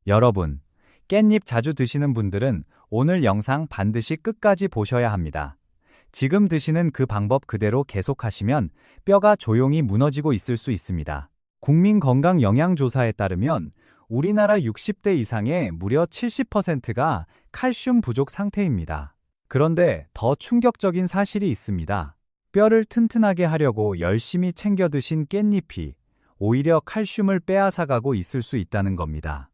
여러분, 깻잎 자주 드시는 분들은 오늘 영상 반드시 끝까지 보셔야 합니다. 지금 드시는 그 방법 그대로 계속하시면 뼈가 조용히 무너지고 있을 수 있습니다. 국민건강영양조사에 따르면 우리나라 60대 이상의 무려 70%가 칼슘 부족 상태입니다. 그런데 더 충격적인 사실이 있습니다. 뼈를 튼튼하게 하려고 열심히 챙겨 드신 깻잎이 오히려 칼슘을 빼앗아가고 있을 수 있다는 겁니다.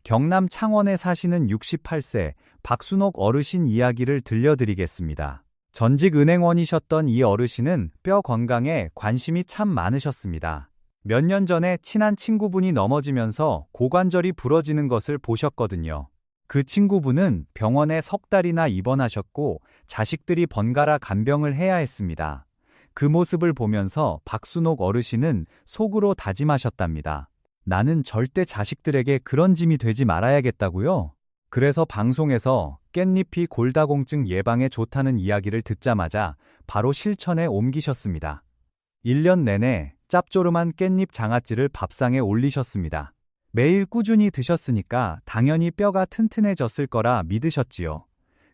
경남 창원에 사시는 68세 박순옥 어르신 이야기를 들려드리겠습니다. 전직 은행원이셨던 이 어르신은 뼈 건강에 관심이 참 많으셨습니다. 몇 년 전에 친한 친구분이 넘어지면서 고관절이 부러지는 것을 보셨거든요. 그 친구분은 병원에 석 달이나 입원하셨고 자식들이 번갈아 간병을 해야 했습니다. 그 모습을 보면서 박순옥 어르신은 속으로 다짐하셨답니다. 나는 절대 자식들에게 그런 짐이 되지 말아야겠다고요. 그래서 방송에서 깻잎이 골다공증 예방에 좋다는 이야기를 듣자마자 바로 실천에 옮기셨습니다. 1년 내내 짭조름한 깻잎 장아찌를 밥상에 올리셨습니다. 매일 꾸준히 드셨으니까 당연히 뼈가 튼튼해졌을 거라 믿으셨지요.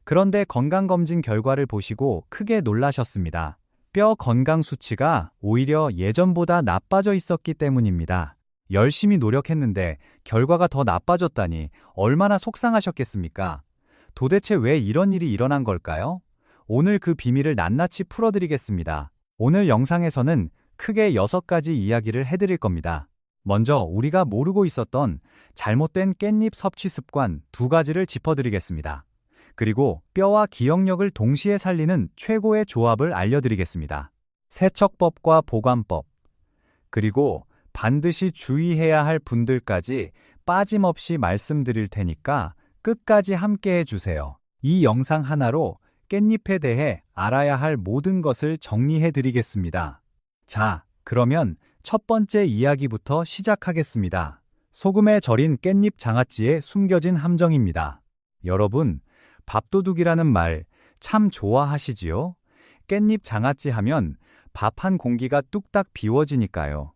그런데 건강검진 결과를 보시고 크게 놀라셨습니다. 뼈 건강 수치가 오히려 예전보다 나빠져 있었기 때문입니다. 열심히 노력했는데 결과가 더 나빠졌다니 얼마나 속상하셨겠습니까? 도대체 왜 이런 일이 일어난 걸까요? 오늘 그 비밀을 낱낱이 풀어드리겠습니다. 오늘 영상에서는 크게 6가지 이야기를 해드릴 겁니다. 먼저 우리가 모르고 있었던 잘못된 깻잎 섭취 습관 2가지를 짚어드리겠습니다. 그리고 뼈와 기억력을 동시에 살리는 최고의 조합을 알려드리겠습니다. 세척법과 보관법, 그리고 반드시 주의해야 할 분들까지 빠짐없이 말씀드릴 테니까 끝까지 함께 해주세요. 이 영상 하나로 깻잎에 대해 알아야 할 모든 것을 정리해드리겠습니다. 자, 그러면 첫 번째 이야기부터 시작하겠습니다. 소금에 절인 깻잎 장아찌에 숨겨진 함정입니다. 여러분, 밥도둑이라는 말 참 좋아하시지요? 깻잎 장아찌 하면 밥 한 공기가 뚝딱 비워지니까요.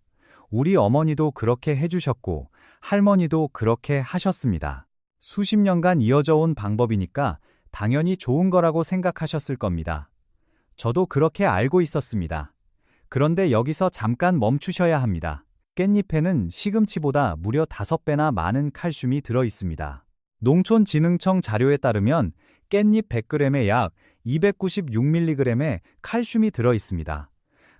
우리 어머니도 그렇게 해주셨고 할머니도 그렇게 하셨습니다. 수십 년간 이어져 온 방법이니까 당연히 좋은 거라고 생각하셨을 겁니다. 저도 그렇게 알고 있었습니다. 그런데 여기서 잠깐 멈추셔야 합니다. 깻잎에는 시금치보다 무려 5배나 많은 칼슘이 들어 있습니다. 농촌진흥청 자료에 따르면 깻잎 100g에 약 296mg의 칼슘이 들어 있습니다.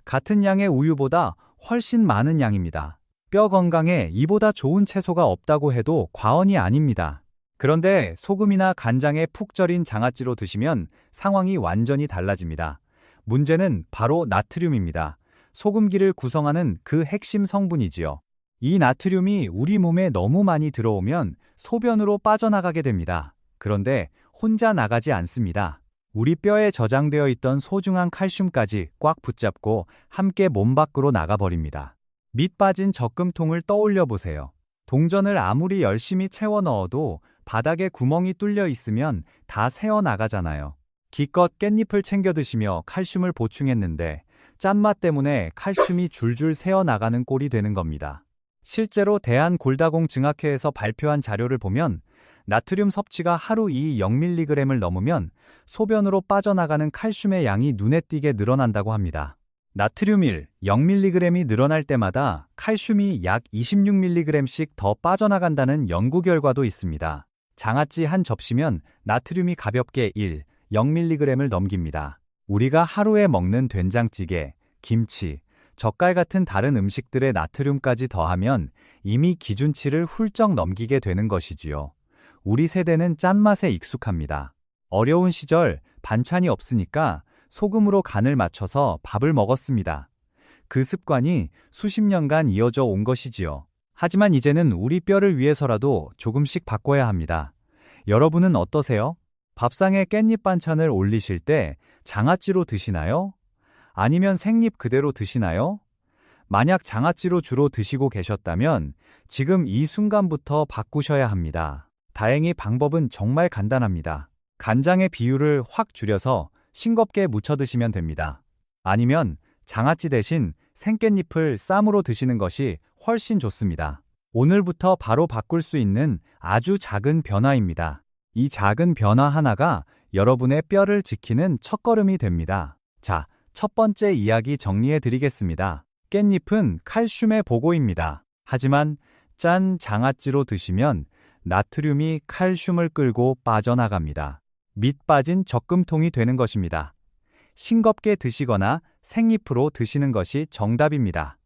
같은 양의 우유보다 훨씬 많은 양입니다. 뼈 건강에 이보다 좋은 채소가 없다고 해도 과언이 아닙니다. 그런데 소금이나 간장에 푹 절인 장아찌로 드시면 상황이 완전히 달라집니다. 문제는 바로 나트륨입니다. 소금기를 구성하는 그 핵심 성분이지요. 이 나트륨이 우리 몸에 너무 많이 들어오면 소변으로 빠져나가게 됩니다. 그런데 혼자 나가지 않습니다. 우리 뼈에 저장되어 있던 소중한 칼슘까지 꽉 붙잡고 함께 몸 밖으로 나가버립니다. 밑 빠진 적금통을 떠올려 보세요. 동전을 아무리 열심히 채워 넣어도 바닥에 구멍이 뚫려 있으면 다 새어 나가잖아요. 기껏 깻잎을 챙겨 드시며 칼슘을 보충했는데 짠맛 때문에 칼슘이 줄줄 새어 나가는 꼴이 되는 겁니다. 실제로 대한골다공증학회에서 발표한 자료를 보면 나트륨 섭취가 하루 이 0mg을 넘으면 소변으로 빠져나가는 칼슘의 양이 눈에 띄게 늘어난다고 합니다. 나트륨 0mg이 늘어날 때마다 칼슘이 약 26mg씩 더 빠져나간다는 연구 결과도 있습니다. 장아찌 한 접시면 나트륨이 가볍게 0mg을 넘깁니다. 우리가 하루에 먹는 된장찌개, 김치, 젓갈 같은 다른 음식들의 나트륨까지 더하면 이미 기준치를 훌쩍 넘기게 되는 것이지요. 우리 세대는 짠맛에 익숙합니다. 어려운 시절 반찬이 없으니까 소금으로 간을 맞춰서 밥을 먹었습니다. 그 습관이 수십 년간 이어져 온 것이지요. 하지만 이제는 우리 뼈를 위해서라도 조금씩 바꿔야 합니다. 여러분은 어떠세요? 밥상에 깻잎 반찬을 올리실 때 장아찌로 드시나요? 아니면 생잎 그대로 드시나요? 만약 장아찌로 주로 드시고 계셨다면 지금 이 순간부터 바꾸셔야 합니다. 다행히 방법은 정말 간단합니다. 간장의 비율을 확 줄여서 싱겁게 무쳐 드시면 됩니다. 아니면 장아찌 대신 생깻잎을 쌈으로 드시는 것이 훨씬 좋습니다. 오늘부터 바로 바꿀 수 있는 아주 작은 변화입니다. 이 작은 변화 하나가 여러분의 뼈를 지키는 첫걸음이 됩니다. 자, 첫 번째 이야기 정리해 드리겠습니다. 깻잎은 칼슘의 보고입니다. 하지만 짠 장아찌로 드시면 나트륨이 칼슘을 끌고 빠져나갑니다. 밑 빠진 적금통이 되는 것입니다. 싱겁게 드시거나 생잎으로 드시는 것이 정답입니다.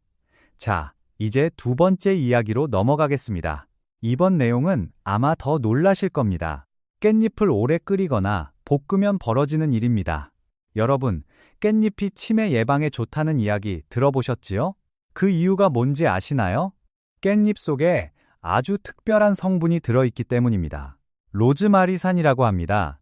자, 이제 두 번째 이야기로 넘어가겠습니다. 이번 내용은 아마 더 놀라실 겁니다. 깻잎을 오래 끓이거나 볶으면 벌어지는 일입니다. 여러분, 깻잎이 치매 예방에 좋다는 이야기 들어보셨지요? 그 이유가 뭔지 아시나요? 깻잎 속에 아주 특별한 성분이 들어있기 때문입니다. 로즈마리산이라고 합니다.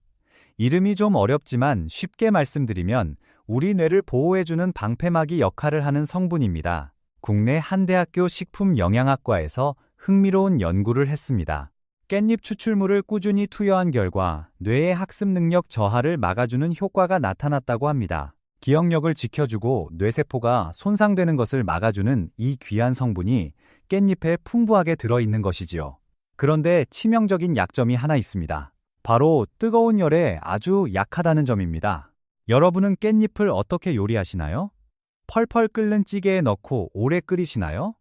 이름이 좀 어렵지만 쉽게 말씀드리면 우리 뇌를 보호해주는 방패막이 역할을 하는 성분입니다. 국내 한 대학교 식품영양학과에서 흥미로운 연구를 했습니다. 깻잎 추출물을 꾸준히 투여한 결과 뇌의 학습 능력 저하를 막아주는 효과가 나타났다고 합니다. 기억력을 지켜주고 뇌세포가 손상되는 것을 막아주는 이 귀한 성분이 깻잎에 풍부하게 들어있는 것이지요. 그런데 치명적인 약점이 하나 있습니다. 바로 뜨거운 열에 아주 약하다는 점입니다. 여러분은 깻잎을 어떻게 요리하시나요? 펄펄 끓는 찌개에 넣고 오래 끓이시나요?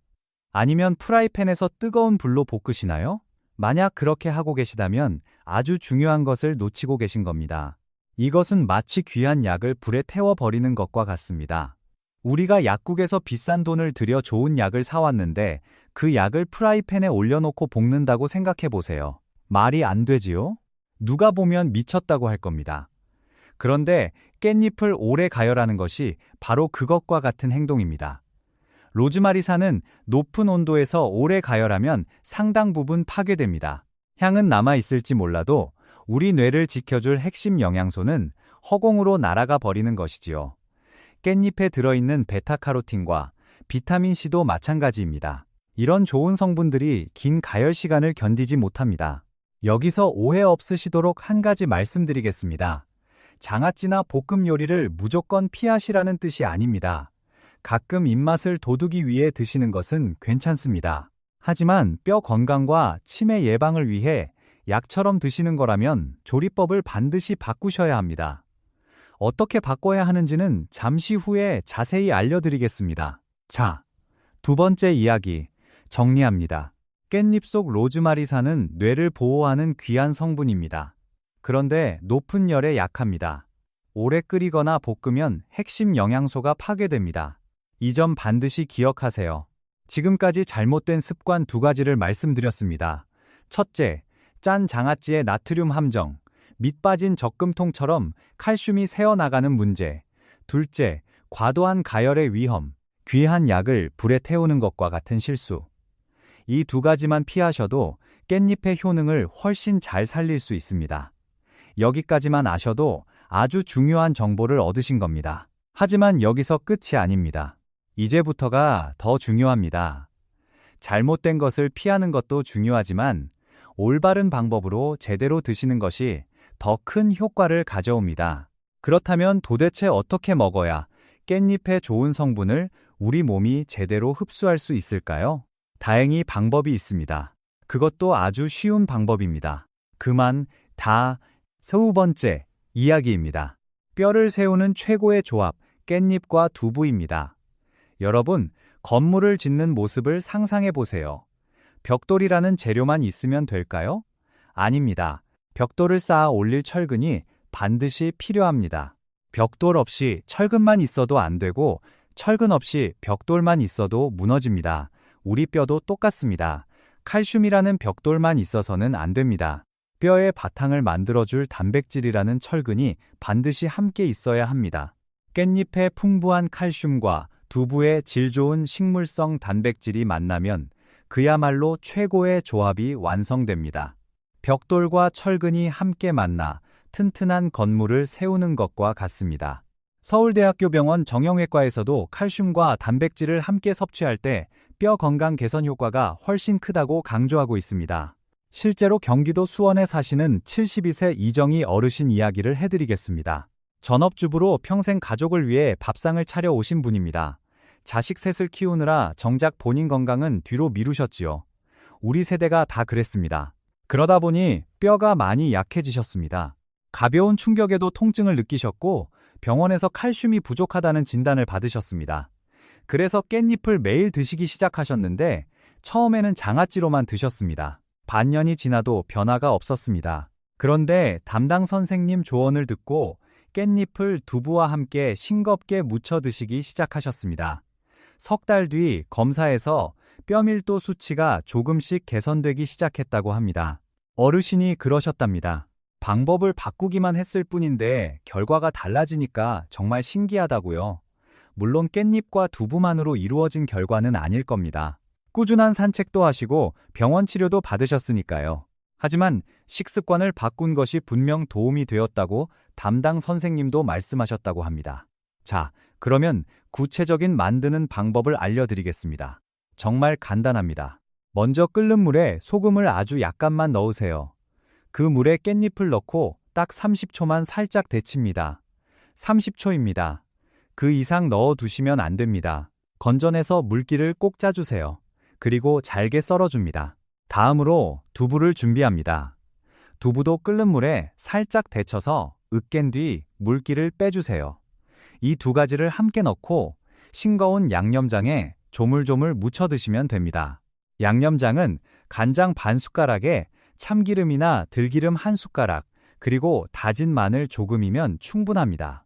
아니면 프라이팬에서 뜨거운 불로 볶으시나요? 만약 그렇게 하고 계시다면 아주 중요한 것을 놓치고 계신 겁니다. 이것은 마치 귀한 약을 불에 태워버리는 것과 같습니다. 우리가 약국에서 비싼 돈을 들여 좋은 약을 사왔는데 그 약을 프라이팬에 올려놓고 볶는다고 생각해 보세요. 말이 안 되지요? 누가 보면 미쳤다고 할 겁니다. 그런데 깻잎을 오래 가열하는 것이 바로 그것과 같은 행동입니다. 로즈마리산은 높은 온도에서 오래 가열하면 상당 부분 파괴됩니다. 향은 남아있을지 몰라도 우리 뇌를 지켜줄 핵심 영양소는 허공으로 날아가 버리는 것이지요. 깻잎에 들어있는 베타카로틴과 비타민C도 마찬가지입니다. 이런 좋은 성분들이 긴 가열 시간을 견디지 못합니다. 여기서 오해 없으시도록 한 가지 말씀드리겠습니다. 장아찌나 볶음 요리를 무조건 피하시라는 뜻이 아닙니다. 가끔 입맛을 돋우기 위해 드시는 것은 괜찮습니다. 하지만 뼈 건강과 치매 예방을 위해 약처럼 드시는 거라면 조리법을 반드시 바꾸셔야 합니다. 어떻게 바꿔야 하는지는 잠시 후에 자세히 알려드리겠습니다. 자, 두 번째 이야기 정리합니다. 깻잎 속 로즈마리산은 뇌를 보호하는 귀한 성분입니다. 그런데 높은 열에 약합니다. 오래 끓이거나 볶으면 핵심 영양소가 파괴됩니다. 이 점 반드시 기억하세요. 지금까지 잘못된 습관 두 가지를 말씀드렸습니다. 첫째, 짠 장아찌의 나트륨 함정, 밑 빠진 적금통처럼 칼슘이 새어나가는 문제. 둘째, 과도한 가열의 위험, 귀한 약을 불에 태우는 것과 같은 실수. 이 두 가지만 피하셔도 깻잎의 효능을 훨씬 잘 살릴 수 있습니다. 여기까지만 아셔도 아주 중요한 정보를 얻으신 겁니다. 하지만 여기서 끝이 아닙니다. 이제부터가 더 중요합니다. 잘못된 것을 피하는 것도 중요하지만 올바른 방법으로 제대로 드시는 것이 더 큰 효과를 가져옵니다. 그렇다면 도대체 어떻게 먹어야 깻잎의 좋은 성분을 우리 몸이 제대로 흡수할 수 있을까요? 다행히 방법이 있습니다. 그것도 아주 쉬운 방법입니다. 그만 다 세 번째 이야기입니다. 뼈를 세우는 최고의 조합, 깻잎과 두부입니다. 여러분, 건물을 짓는 모습을 상상해 보세요. 벽돌이라는 재료만 있으면 될까요? 아닙니다. 벽돌을 쌓아 올릴 철근이 반드시 필요합니다. 벽돌 없이 철근만 있어도 안 되고 철근 없이 벽돌만 있어도 무너집니다. 우리 뼈도 똑같습니다. 칼슘이라는 벽돌만 있어서는 안 됩니다. 뼈의 바탕을 만들어줄 단백질이라는 철근이 반드시 함께 있어야 합니다. 깻잎의 풍부한 칼슘과 두부의 질 좋은 식물성 단백질이 만나면 그야말로 최고의 조합이 완성됩니다. 벽돌과 철근이 함께 만나 튼튼한 건물을 세우는 것과 같습니다. 서울대학교 병원 정형외과에서도 칼슘과 단백질을 함께 섭취할 때 뼈 건강 개선 효과가 훨씬 크다고 강조하고 있습니다. 실제로 경기도 수원에 사시는 72세 이정희 어르신 이야기를 해드리겠습니다. 전업주부로 평생 가족을 위해 밥상을 차려 오신 분입니다. 자식 셋을 키우느라 정작 본인 건강은 뒤로 미루셨지요. 우리 세대가 다 그랬습니다. 그러다 보니 뼈가 많이 약해지셨습니다. 가벼운 충격에도 통증을 느끼셨고 병원에서 칼슘이 부족하다는 진단을 받으셨습니다. 그래서 깻잎을 매일 드시기 시작하셨는데 처음에는 장아찌로만 드셨습니다. 반년이 지나도 변화가 없었습니다. 그런데 담당 선생님 조언을 듣고 깻잎을 두부와 함께 싱겁게 무쳐 드시기 시작하셨습니다. 석 달 뒤 검사에서 뼈밀도 수치가 조금씩 개선되기 시작했다고 합니다. 어르신이 그러셨답니다. 방법을 바꾸기만 했을 뿐인데 결과가 달라지니까 정말 신기하다고요. 물론 깻잎과 두부만으로 이루어진 결과는 아닐 겁니다. 꾸준한 산책도 하시고 병원 치료도 받으셨으니까요. 하지만 식습관을 바꾼 것이 분명 도움이 되었다고 담당 선생님도 말씀하셨다고 합니다. 자, 그러면 구체적인 만드는 방법을 알려드리겠습니다. 정말 간단합니다. 먼저 끓는 물에 소금을 아주 약간만 넣으세요. 그 물에 깻잎을 넣고 딱 30초만 살짝 데칩니다. 30초입니다. 그 이상 넣어두시면 안 됩니다. 건져내서 물기를 꼭 짜주세요. 그리고 잘게 썰어줍니다. 다음으로 두부를 준비합니다. 두부도 끓는 물에 살짝 데쳐서 으깬 뒤 물기를 빼주세요. 이 두 가지를 함께 넣고 싱거운 양념장에 조물조물 무쳐 드시면 됩니다. 양념장은 간장 반 숟가락에 참기름이나 들기름 한 숟가락, 그리고 다진 마늘 조금이면 충분합니다.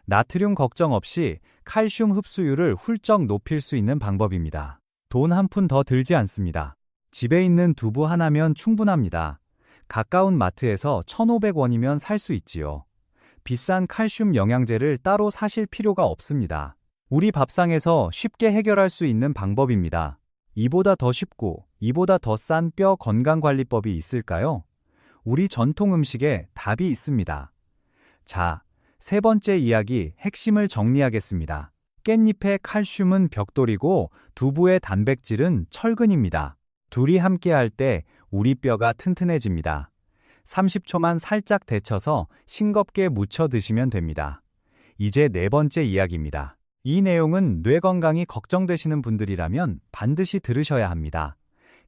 나트륨 걱정 없이 칼슘 흡수율을 훌쩍 높일 수 있는 방법입니다. 돈 한 푼 더 들지 않습니다. 집에 있는 두부 하나면 충분합니다. 가까운 마트에서 1,500원이면 살 수 있지요. 비싼 칼슘 영양제를 따로 사실 필요가 없습니다. 우리 밥상에서 쉽게 해결할 수 있는 방법입니다. 이보다 더 쉽고 이보다 더 싼 뼈 건강관리법이 있을까요? 우리 전통 음식에 답이 있습니다. 자, 세 번째 이야기 핵심을 정리하겠습니다. 깻잎의 칼슘은 벽돌이고 두부의 단백질은 철근입니다. 둘이 함께할 때 우리 뼈가 튼튼해집니다. 30초만 살짝 데쳐서 싱겁게 무쳐 드시면 됩니다. 이제 네 번째 이야기입니다. 이 내용은 뇌 건강이 걱정되시는 분들이라면 반드시 들으셔야 합니다.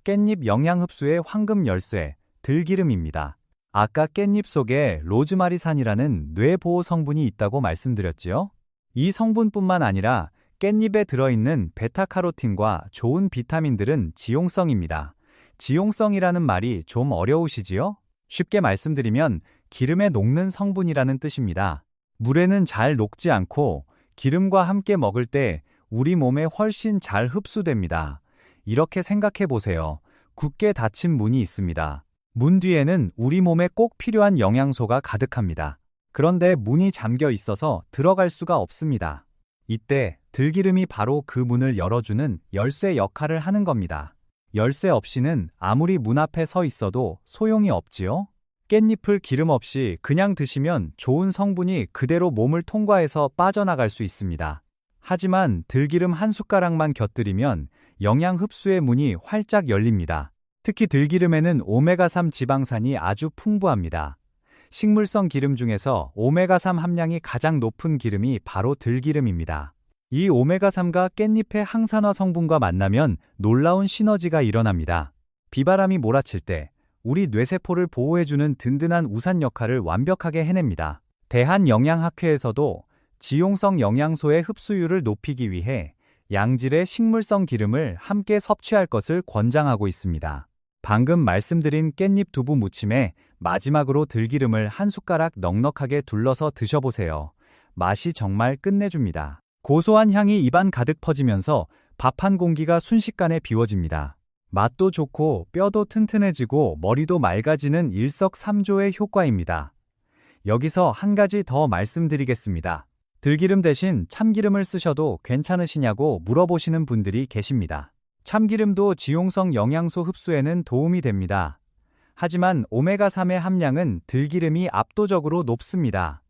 깻잎 영양 흡수의 황금 열쇠, 들기름입니다. 아까 깻잎 속에 로즈마리산이라는 뇌보호 성분이 있다고 말씀드렸지요? 이 성분뿐만 아니라 깻잎에 들어있는 베타카로틴과 좋은 비타민들은 지용성입니다. 지용성이라는 말이 좀 어려우시지요? 쉽게 말씀드리면 기름에 녹는 성분이라는 뜻입니다. 물에는 잘 녹지 않고 기름과 함께 먹을 때 우리 몸에 훨씬 잘 흡수됩니다. 이렇게 생각해 보세요. 굳게 닫힌 문이 있습니다. 문 뒤에는 우리 몸에 꼭 필요한 영양소가 가득합니다. 그런데 문이 잠겨 있어서 들어갈 수가 없습니다. 이때 들기름이 바로 그 문을 열어주는 열쇠 역할을 하는 겁니다. 열쇠 없이는 아무리 문 앞에 서 있어도 소용이 없지요? 깻잎을 기름 없이 그냥 드시면 좋은 성분이 그대로 몸을 통과해서 빠져나갈 수 있습니다. 하지만 들기름 한 숟가락만 곁들이면 영양 흡수의 문이 활짝 열립니다. 특히 들기름에는 오메가3 지방산이 아주 풍부합니다. 식물성 기름 중에서 오메가3 함량이 가장 높은 기름이 바로 들기름입니다. 이 오메가3가 깻잎의 항산화 성분과 만나면 놀라운 시너지가 일어납니다. 비바람이 몰아칠 때 우리 뇌세포를 보호해주는 든든한 우산 역할을 완벽하게 해냅니다. 대한영양학회에서도 지용성 영양소의 흡수율을 높이기 위해 양질의 식물성 기름을 함께 섭취할 것을 권장하고 있습니다. 방금 말씀드린 깻잎 두부 무침에 마지막으로 들기름을 한 숟가락 넉넉하게 둘러서 드셔보세요. 맛이 정말 끝내줍니다. 고소한 향이 입안 가득 퍼지면서 밥 한 공기가 순식간에 비워집니다. 맛도 좋고 뼈도 튼튼해지고 머리도 맑아지는 일석삼조의 효과입니다. 여기서 한 가지 더 말씀드리겠습니다. 들기름 대신 참기름을 쓰셔도 괜찮으시냐고 물어보시는 분들이 계십니다. 참기름도 지용성 영양소 흡수에는 도움이 됩니다. 하지만 오메가3의 함량은 들기름이 압도적으로 높습니다.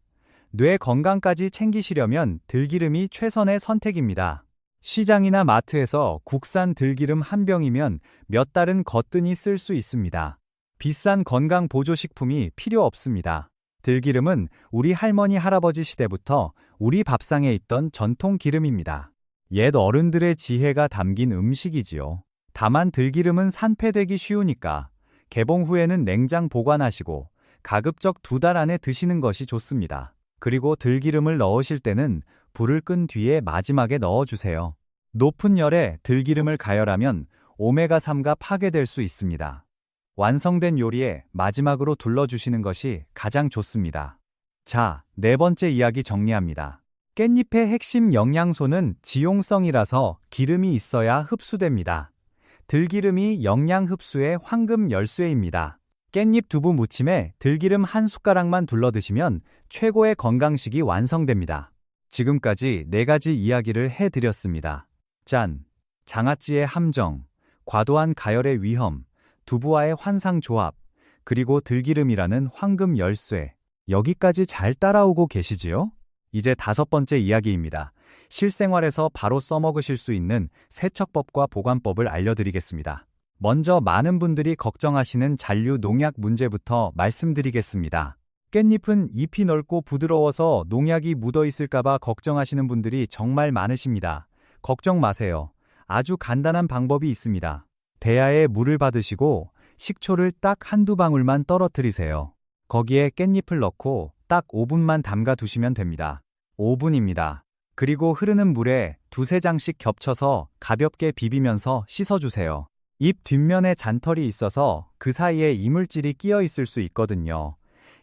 뇌 건강까지 챙기시려면 들기름이 최선의 선택입니다. 시장이나 마트에서 국산 들기름 한 병이면 몇 달은 거뜬히 쓸 수 있습니다. 비싼 건강 보조식품이 필요 없습니다. 들기름은 우리 할머니 할아버지 시대부터 우리 밥상에 있던 전통 기름입니다. 옛 어른들의 지혜가 담긴 음식이지요. 다만 들기름은 산패되기 쉬우니까 개봉 후에는 냉장 보관하시고 가급적 2달 안에 드시는 것이 좋습니다. 그리고 들기름을 넣으실 때는 불을 끈 뒤에 마지막에 넣어주세요. 높은 열에 들기름을 가열하면 오메가3가 파괴될 수 있습니다. 완성된 요리에 마지막으로 둘러주시는 것이 가장 좋습니다. 자, 4번째 이야기 정리합니다. 깻잎의 핵심 영양소는 지용성이라서 기름이 있어야 흡수됩니다. 들기름이 영양 흡수의 황금 열쇠입니다. 깻잎 두부 무침에 들기름 한 숟가락만 둘러 드시면 최고의 건강식이 완성됩니다. 지금까지 4가지 이야기를 해드렸습니다. 짠! 장아찌의 함정, 과도한 가열의 위험, 두부와의 환상조합, 그리고 들기름이라는 황금 열쇠. 여기까지 잘 따라오고 계시지요? 이제 5번째 이야기입니다. 실생활에서 바로 써먹으실 수 있는 세척법과 보관법을 알려드리겠습니다. 먼저 많은 분들이 걱정하시는 잔류 농약 문제부터 말씀드리겠습니다. 깻잎은 잎이 넓고 부드러워서 농약이 묻어있을까봐 걱정하시는 분들이 정말 많으십니다. 걱정 마세요. 아주 간단한 방법이 있습니다. 대야에 물을 받으시고 식초를 딱 한두 방울만 떨어뜨리세요. 거기에 깻잎을 넣고 딱 5분만 담가 두시면 됩니다. 5분입니다. 그리고 흐르는 물에 2~3장씩 겹쳐서 가볍게 비비면서 씻어주세요. 잎 뒷면에 잔털이 있어서 그 사이에 이물질이 끼어 있을 수 있거든요.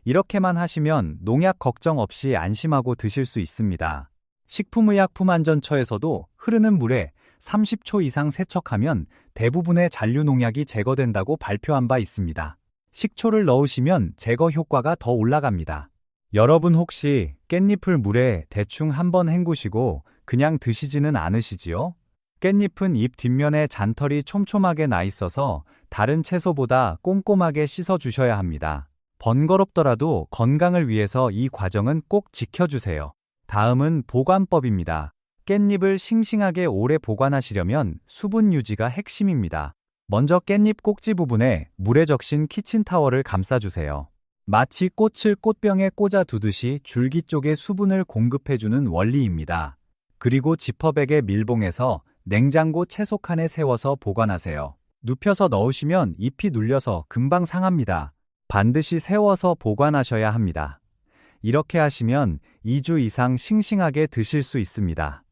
이렇게만 하시면 농약 걱정 없이 안심하고 드실 수 있습니다. 식품의약품안전처에서도 흐르는 물에 30초 이상 세척하면 대부분의 잔류 농약이 제거된다고 발표한 바 있습니다. 식초를 넣으시면 제거 효과가 더 올라갑니다. 여러분 혹시 깻잎을 물에 대충 한번 헹구시고 그냥 드시지는 않으시지요? 깻잎은 잎 뒷면에 잔털이 촘촘하게 나 있어서 다른 채소보다 꼼꼼하게 씻어주셔야 합니다. 번거롭더라도 건강을 위해서 이 과정은 꼭 지켜주세요. 다음은 보관법입니다. 깻잎을 싱싱하게 오래 보관하시려면 수분 유지가 핵심입니다. 먼저 깻잎 꼭지 부분에 물에 적신 키친타월을 감싸주세요. 마치 꽃을 꽃병에 꽂아 두듯이 줄기 쪽에 수분을 공급해주는 원리입니다. 그리고 지퍼백에 밀봉해서 냉장고 채소칸에 세워서 보관하세요. 눕혀서 넣으시면 잎이 눌려서 금방 상합니다. 반드시 세워서 보관하셔야 합니다. 이렇게 하시면 2주 이상 싱싱하게 드실 수 있습니다.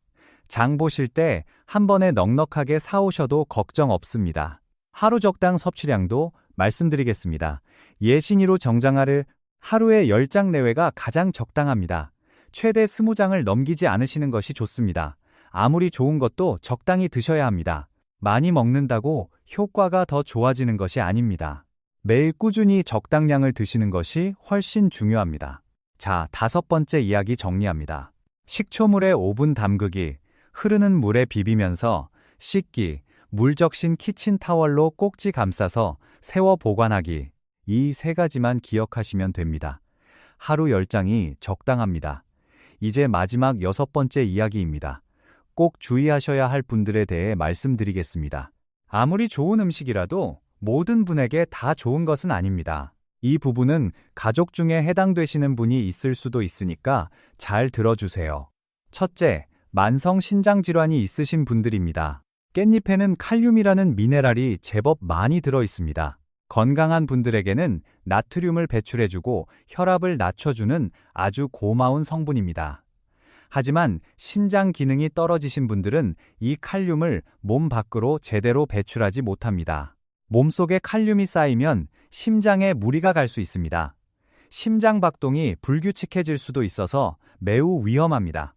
장 보실 때 한 번에 넉넉하게 사오셔도 걱정 없습니다. 하루 적당 섭취량도 말씀드리겠습니다. 예신이로 정장하를 하루에 10장 내외가 가장 적당합니다. 최대 20장을 넘기지 않으시는 것이 좋습니다. 아무리 좋은 것도 적당히 드셔야 합니다. 많이 먹는다고 효과가 더 좋아지는 것이 아닙니다. 매일 꾸준히 적당량을 드시는 것이 훨씬 중요합니다. 자, 5번째 이야기 정리합니다. 식초물에 5분 담그기, 흐르는 물에 비비면서 씻기, 물 적신 키친타월로 꼭지 감싸서 세워 보관하기. 이 3가지만 기억하시면 됩니다. 하루 10장이 적당합니다. 이제 마지막 6번째 이야기입니다. 꼭 주의하셔야 할 분들에 대해 말씀드리겠습니다. 아무리 좋은 음식이라도 모든 분에게 다 좋은 것은 아닙니다. 이 부분은 가족 중에 해당되시는 분이 있을 수도 있으니까 잘 들어주세요. 첫째, 만성 신장질환이 있으신 분들입니다. 깻잎에는 칼륨이라는 미네랄이 제법 많이 들어 있습니다. 건강한 분들에게는 나트륨을 배출해주고 혈압을 낮춰주는 아주 고마운 성분입니다. 하지만 신장 기능이 떨어지신 분들은 이 칼륨을 몸 밖으로 제대로 배출하지 못합니다. 몸속에 칼륨이 쌓이면 심장에 무리가 갈 수 있습니다. 심장 박동이 불규칙해질 수도 있어서 매우 위험합니다.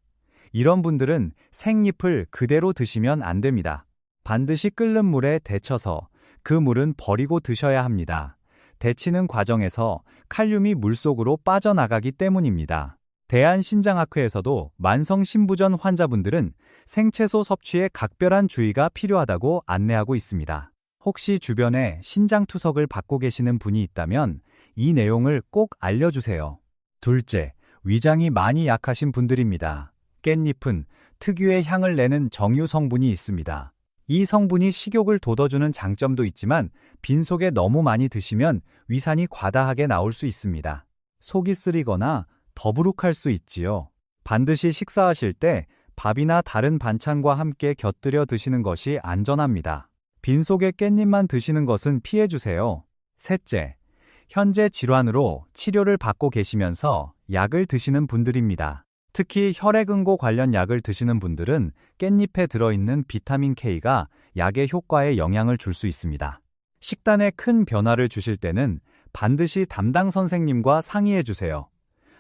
이런 분들은 생잎을 그대로 드시면 안 됩니다. 반드시 끓는 물에 데쳐서 그 물은 버리고 드셔야 합니다. 데치는 과정에서 칼륨이 물속으로 빠져나가기 때문입니다. 대한신장학회에서도 만성신부전 환자분들은 생채소 섭취에 각별한 주의가 필요하다고 안내하고 있습니다. 혹시 주변에 신장투석을 받고 계시는 분이 있다면 이 내용을 꼭 알려주세요. 둘째, 위장이 많이 약하신 분들입니다. 깻잎은 특유의 향을 내는 정유 성분이 있습니다. 이 성분이 식욕을 돋워주는 장점도 있지만 빈속에 너무 많이 드시면 위산이 과다하게 나올 수 있습니다. 속이 쓰리거나 더부룩할 수 있지요. 반드시 식사하실 때 밥이나 다른 반찬과 함께 곁들여 드시는 것이 안전합니다. 빈속에 깻잎만 드시는 것은 피해주세요. 셋째, 현재 질환으로 치료를 받고 계시면서 약을 드시는 분들입니다. 특히 혈액응고 관련 약을 드시는 분들은 깻잎에 들어있는 비타민 K가 약의 효과에 영향을 줄 수 있습니다. 식단에 큰 변화를 주실 때는 반드시 담당 선생님과 상의해 주세요.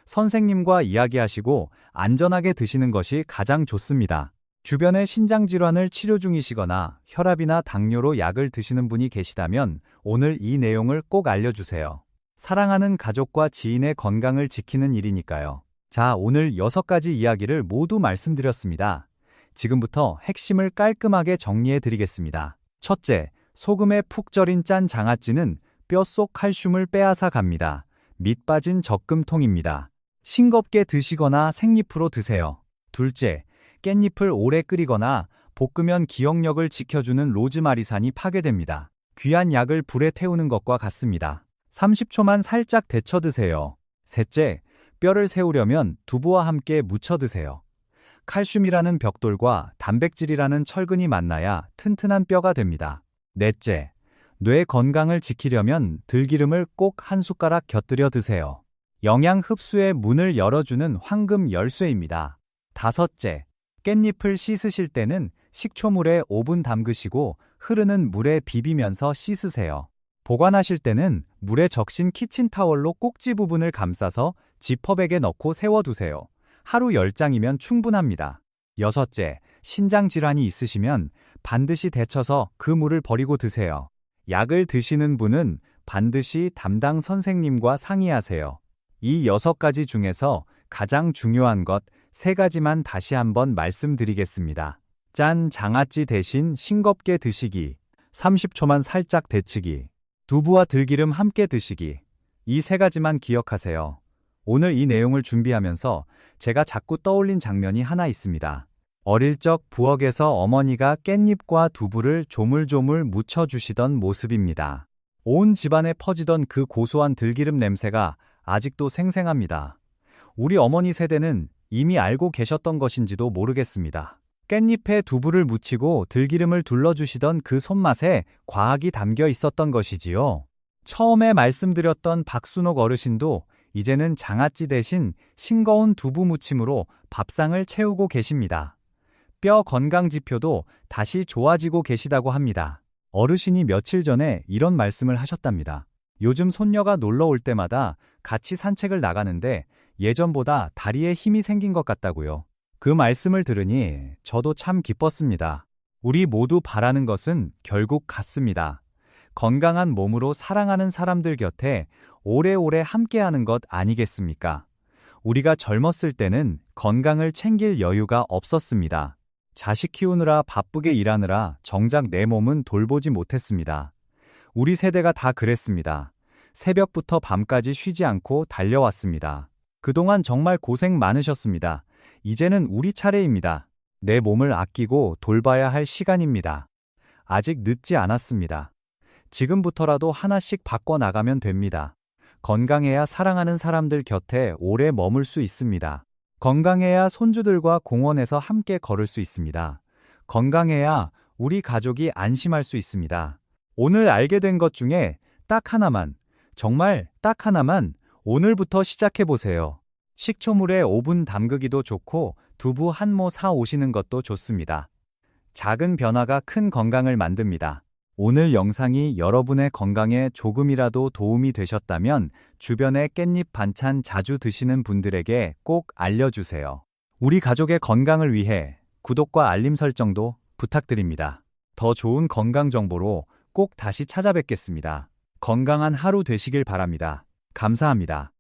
선생님과 이야기하시고 안전하게 드시는 것이 가장 좋습니다. 주변에 신장질환을 치료 중이시거나 혈압이나 당뇨로 약을 드시는 분이 계시다면 오늘 이 내용을 꼭 알려주세요. 사랑하는 가족과 지인의 건강을 지키는 일이니까요. 자, 오늘 6가지 이야기를 모두 말씀드렸습니다. 지금부터 핵심을 깔끔하게 정리해 드리겠습니다. 첫째, 소금에 푹 절인 짠 장아찌는 뼛속 칼슘을 빼앗아 갑니다. 밑 빠진 적금통입니다. 싱겁게 드시거나 생잎으로 드세요. 둘째, 깻잎을 오래 끓이거나 볶으면 기억력을 지켜주는 로즈마리산이 파괴됩니다. 귀한 약을 불에 태우는 것과 같습니다. 30초만 살짝 데쳐 드세요. 셋째, 뼈를 세우려면 두부와 함께 무쳐 드세요. 칼슘이라는 벽돌과 단백질이라는 철근이 만나야 튼튼한 뼈가 됩니다. 넷째, 뇌 건강을 지키려면 들기름을 꼭 한 숟가락 곁들여 드세요. 영양 흡수의 문을 열어주는 황금 열쇠입니다. 다섯째, 깻잎을 씻으실 때는 식초물에 5분 담그시고 흐르는 물에 비비면서 씻으세요. 보관하실 때는 물에 적신 키친타월로 꼭지 부분을 감싸서 지퍼백에 넣고 세워두세요. 하루 10장이면 충분합니다. 여섯째, 신장질환이 있으시면 반드시 데쳐서 그 물을 버리고 드세요. 약을 드시는 분은 반드시 담당 선생님과 상의하세요. 이 6가지 중에서 가장 중요한 것 3가지만 다시 한번 말씀드리겠습니다. 짠 장아찌 대신 싱겁게 드시기, 30초만 살짝 데치기, 두부와 들기름 함께 드시기. 이 3가지만 기억하세요. 오늘 이 내용을 준비하면서 제가 자꾸 떠올린 장면이 하나 있습니다. 어릴 적 부엌에서 어머니가 깻잎과 두부를 조물조물 묻혀주시던 모습입니다. 온 집안에 퍼지던 그 고소한 들기름 냄새가 아직도 생생합니다. 우리 어머니 세대는 이미 알고 계셨던 것인지도 모르겠습니다. 깻잎에 두부를 묻히고 들기름을 둘러주시던 그 손맛에 과학이 담겨 있었던 것이지요. 처음에 말씀드렸던 박순옥 어르신도 이제는 장아찌 대신 싱거운 두부 무침으로 밥상을 채우고 계십니다. 뼈 건강 지표도 다시 좋아지고 계시다고 합니다. 어르신이 며칠 전에 이런 말씀을 하셨답니다. 요즘 손녀가 놀러 올 때마다 같이 산책을 나가는데 예전보다 다리에 힘이 생긴 것 같다고요. 그 말씀을 들으니 저도 참 기뻤습니다. 우리 모두 바라는 것은 결국 같습니다. 건강한 몸으로 사랑하는 사람들 곁에 오래오래 함께하는 것 아니겠습니까? 우리가 젊었을 때는 건강을 챙길 여유가 없었습니다. 자식 키우느라 바쁘게 일하느라 정작 내 몸은 돌보지 못했습니다. 우리 세대가 다 그랬습니다. 새벽부터 밤까지 쉬지 않고 달려왔습니다. 그동안 정말 고생 많으셨습니다. 이제는 우리 차례입니다. 내 몸을 아끼고 돌봐야 할 시간입니다. 아직 늦지 않았습니다. 지금부터라도 하나씩 바꿔나가면 됩니다. 건강해야 사랑하는 사람들 곁에 오래 머물 수 있습니다. 건강해야 손주들과 공원에서 함께 걸을 수 있습니다. 건강해야 우리 가족이 안심할 수 있습니다. 오늘 알게 된 것 중에 딱 하나만, 정말 딱 하나만 오늘부터 시작해보세요. 식초물에 5분 담그기도 좋고 두부 한 모 사 오시는 것도 좋습니다. 작은 변화가 큰 건강을 만듭니다. 오늘 영상이 여러분의 건강에 조금이라도 도움이 되셨다면 주변에 깻잎 반찬 자주 드시는 분들에게 꼭 알려주세요. 우리 가족의 건강을 위해 구독과 알림 설정도 부탁드립니다. 더 좋은 건강 정보로 꼭 다시 찾아뵙겠습니다. 건강한 하루 되시길 바랍니다. 감사합니다.